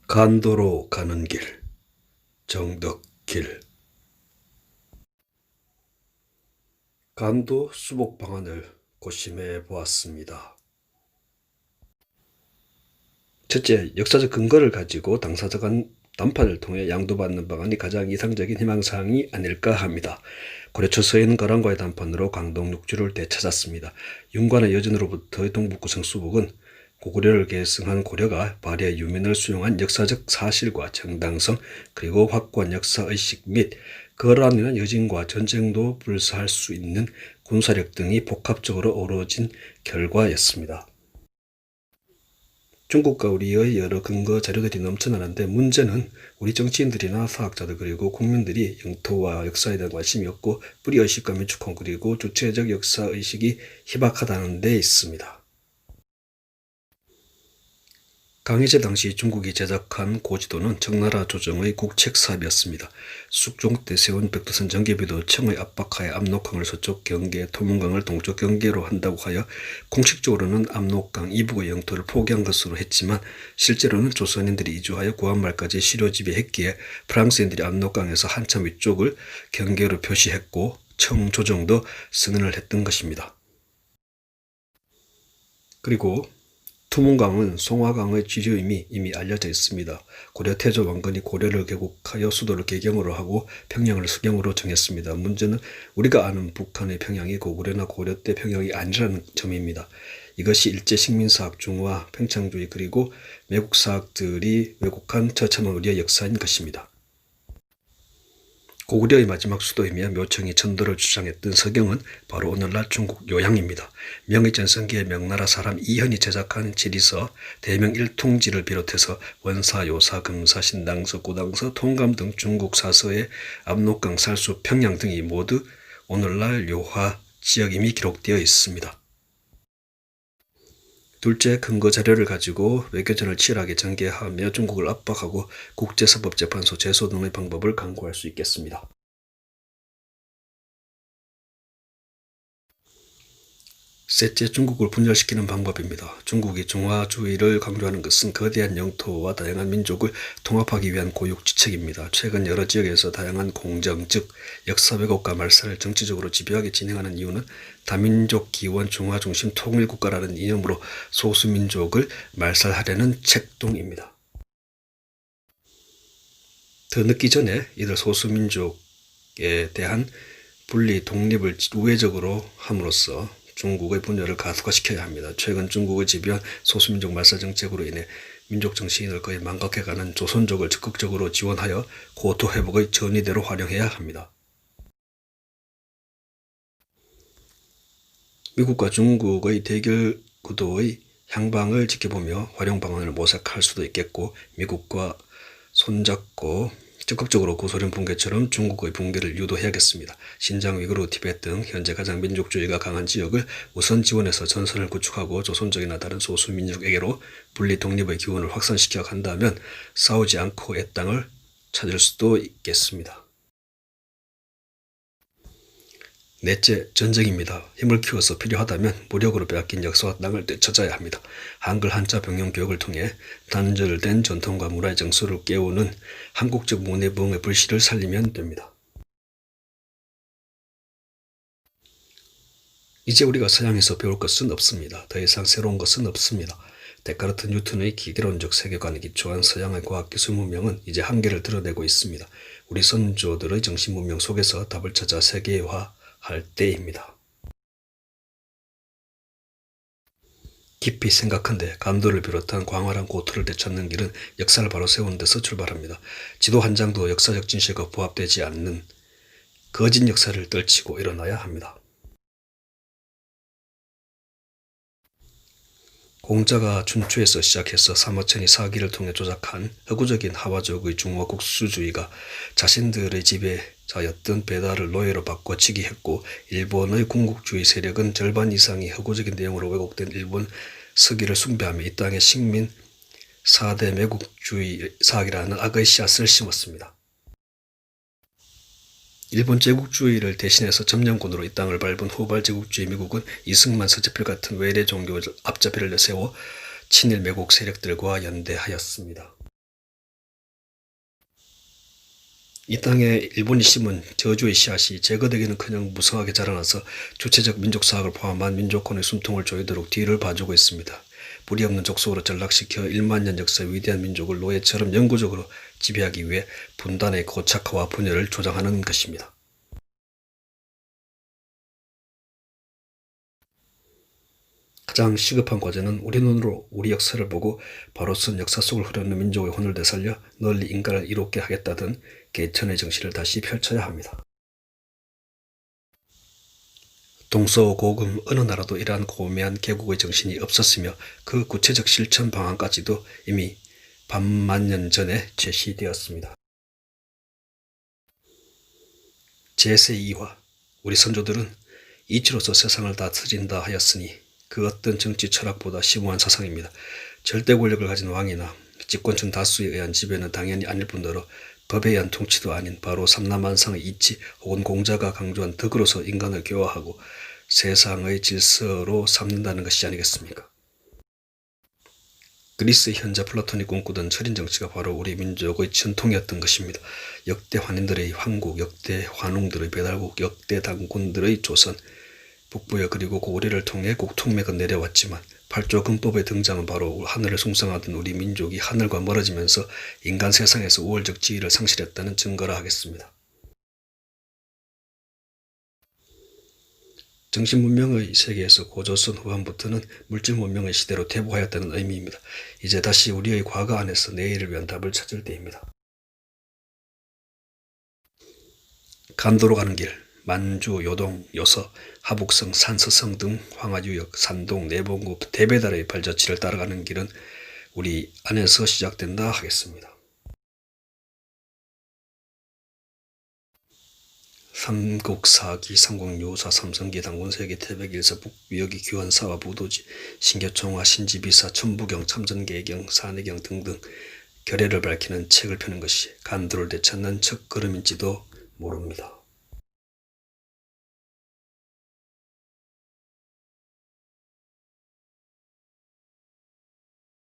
간도로 가는 길, 정덕길. 간도 수복 방안을 고심해 보았습니다. 첫째, 역사적 근거를 가지고 당사자 간 담판을 통해 양도받는 방안이 가장 이상적인 희망사항이 아닐까 합니다. 고려 초서에는 거란과의 담판으로 광동 육주를 되찾았습니다. 윤관의 여진으로부터의 동북구성 수복은 고구려를 계승한 고려가 발해의 유민을 수용한 역사적 사실과 정당성, 그리고 확고한 역사의식 및 거란이나 인한 여진과 전쟁도 불사할 수 있는 군사력 등이 복합적으로 어우러진 결과였습니다. 중국과 우리의 여러 근거 자료들이 넘쳐나는데, 문제는 우리 정치인들이나 사학자들 그리고 국민들이 영토와 역사에 대한 관심이 없고 뿌리의식과 민축혼 그리고 주체적 역사의식이 희박하다는 데 있습니다. 강희제 당시 중국이 제작한 고지도는 청나라 조정의 국책사업이었습니다. 숙종 때 세운 백두산 전개비도 청의 압박하에 압록강을 서쪽 경계, 토문강을 동쪽 경계로 한다고 하여 공식적으로는 압록강 이북의 영토를 포기한 것으로 했지만, 실제로는 조선인들이 이주하여 구한말까지 시료 지배했기에 프랑스인들이 압록강에서 한참 위쪽을 경계로 표시했고 청 조정도 승인을 했던 것입니다. 그리고 투문강은 송화강의 지류임이 이미 알려져 있습니다. 고려 태조 왕건이 고려를 개국하여 수도를 개경으로 하고 평양을 수경으로 정했습니다. 문제는 우리가 아는 북한의 평양이 고구려나 고려 때 평양이 아니라는 점입니다. 이것이 일제 식민사학, 중화, 팽창주의 그리고 매국사학들이 왜곡한 처참한 우리의 역사인 것입니다. 고구려의 마지막 수도이며 묘청이 천도를 주장했던 서경은 바로 오늘날 중국 요양입니다. 명의전성기의 명나라 사람 이현이 제작한 지리서 대명일통지를 비롯해서 원사, 요사, 금사, 신당서, 고당서, 통감 등 중국 사서의 압록강, 살수, 평양 등이 모두 오늘날 요하 지역임이 기록되어 있습니다. 둘째, 근거 자료를 가지고 외교전을 치열하게 전개하며 중국을 압박하고 국제사법재판소 제소 등의 방법을 강구할 수 있겠습니다. 셋째, 중국을 분열시키는 방법입니다. 중국이 중화주의를 강조하는 것은 거대한 영토와 다양한 민족을 통합하기 위한 고육지책입니다. 최근 여러 지역에서 다양한 공정, 즉 역사 왜곡과 말살을 정치적으로 집요하게 진행하는 이유는 다민족 기원 중화 중심 통일국가라는 이념으로 소수민족을 말살하려는 책동입니다. 더 늦기 전에 이들 소수민족에 대한 분리, 독립을 우회적으로 함으로써 중국의 분열을 가속화시켜야 합니다. 최근 중국의 집요한 소수민족 말살 정책으로 인해 민족 정신을 거의 망각해가는 조선족을 적극적으로 지원하여 고토 회복의 전위대로 활용해야 합니다. 미국과 중국의 대결 구도의 향방을 지켜보며 활용 방안을 모색할 수도 있겠고, 미국과 손잡고 적극적으로 구소련 붕괴처럼 중국의 붕괴를 유도해야겠습니다. 신장, 위구르, 티베트 등 현재 가장 민족주의가 강한 지역을 우선 지원해서 전선을 구축하고 조선족이나 다른 소수민족에게로 분리 독립의 기운을 확산시켜 간다면 싸우지 않고 애 땅을 찾을 수도 있겠습니다. 넷째, 전쟁입니다. 힘을 키워서 필요하다면 무력으로 빼앗긴 역사와 땅을 되찾아야 합니다. 한글 한자 병영 교육을 통해 단절된 전통과 문화의 정서를 깨우는 한국적 문해부흥의 불씨를 살리면 됩니다. 이제 우리가 서양에서 배울 것은 없습니다. 더 이상 새로운 것은 없습니다. 데카르트, 뉴턴의 기계론적 세계관에 기초한 서양의 과학기술 문명은 이제 한계를 드러내고 있습니다. 우리 선조들의 정신 문명 속에서 답을 찾아 세계화할 때입니다. 깊이 생각한데 간도를 비롯한 광활한 고토를 되찾는 길은 역사를 바로 세우는 데서 출발합니다. 지도 한 장도 역사적 진실과 부합되지 않는 거짓 역사를 떨치고 일어나야 합니다. 공자가 춘추에서 시작해서 사마천이 사기를 통해 조작한 허구적인 하와족의 중화 국수주의가 자신들의 지배자였던 베다를 노예로 바꿔치기 했고, 일본의 군국주의 세력은 절반 이상이 허구적인 내용으로 왜곡된 일본 서기를 숭배하며 이 땅에 식민 4대 매국주의 사학이라는 악의 씨앗을 심었습니다. 일본 제국주의를 대신해서 점령군으로 이 땅을 밟은 후발 제국주의 미국은 이승만, 서재필 같은 외래 종교 앞잡이를 내세워 친일 매국 세력들과 연대하였습니다. 이 땅에 일본이 심은 저주의 씨앗이 제거되기는커녕 무성하게 자라나서 주체적 민족사학을 포함한 민족권의 숨통을 조이도록 뒤를 봐주고 있습니다. 뿌리 없는 족속으로 전락시켜 1만 년 역사의 위대한 민족을 노예처럼 영구적으로 지배하기 위해 분단의 고착화와 분열을 조장하는 것입니다. 가장 시급한 과제는 우리 눈으로 우리 역사를 보고 바로 쓴 역사 속을 흐르는 민족의 혼을 되살려 널리 인간을 이롭게 하겠다던 개천의 정신을 다시 펼쳐야 합니다. 동서고금 어느 나라도 이러한 고매한 개국의 정신이 없었으며 그 구체적 실천 방안까지도 이미 반만년 전에 제시되었습니다. 제2화 우리 선조들은 이치로서 세상을 다스린다 하였으니 그 어떤 정치 철학보다 심오한 사상입니다. 절대 권력을 가진 왕이나 집권층 다수에 의한 지배는 당연히 아닐 뿐더러 법에 의한 통치도 아닌 바로 삼라만상의 이치 혹은 공자가 강조한 덕으로서 인간을 교화하고 세상의 질서로 삼는다는 것이 아니겠습니까? 그리스의 현자 플라톤이 꿈꾸던 철인 정치가 바로 우리 민족의 전통이었던 것입니다. 역대 환인들의 황국, 역대 환웅들의 배달국, 역대 당군들의 조선, 북부여 그리고 고구려를 통해 국통맥은 내려왔지만 팔조금법의 등장은 바로 하늘을 숭상하던 우리 민족이 하늘과 멀어지면서 인간 세상에서 우월적 지위를 상실했다는 증거라 하겠습니다. 정신문명의 세계에서 고조선 후반부터는 물질문명의 시대로 퇴보하였다는 의미입니다. 이제 다시 우리의 과거 안에서 내일을 위한 답을 찾을 때입니다. 간도로 가는 길, 만주, 요동, 요서, 하북성, 산서성 등 황하유역, 산동, 내봉구, 대배달의 발자취를 따라가는 길은 우리 안에서 시작된다 하겠습니다. 삼국사기, 삼국유사, 삼성기, 당군세기, 태백일서, 북위역이, 규환사와 부도지, 신교총화, 신지비사, 천부경, 참전계경, 산해경 등등 결례를 밝히는 책을 펴는 것이 간도를 되찾는 첫걸음인지도 모릅니다.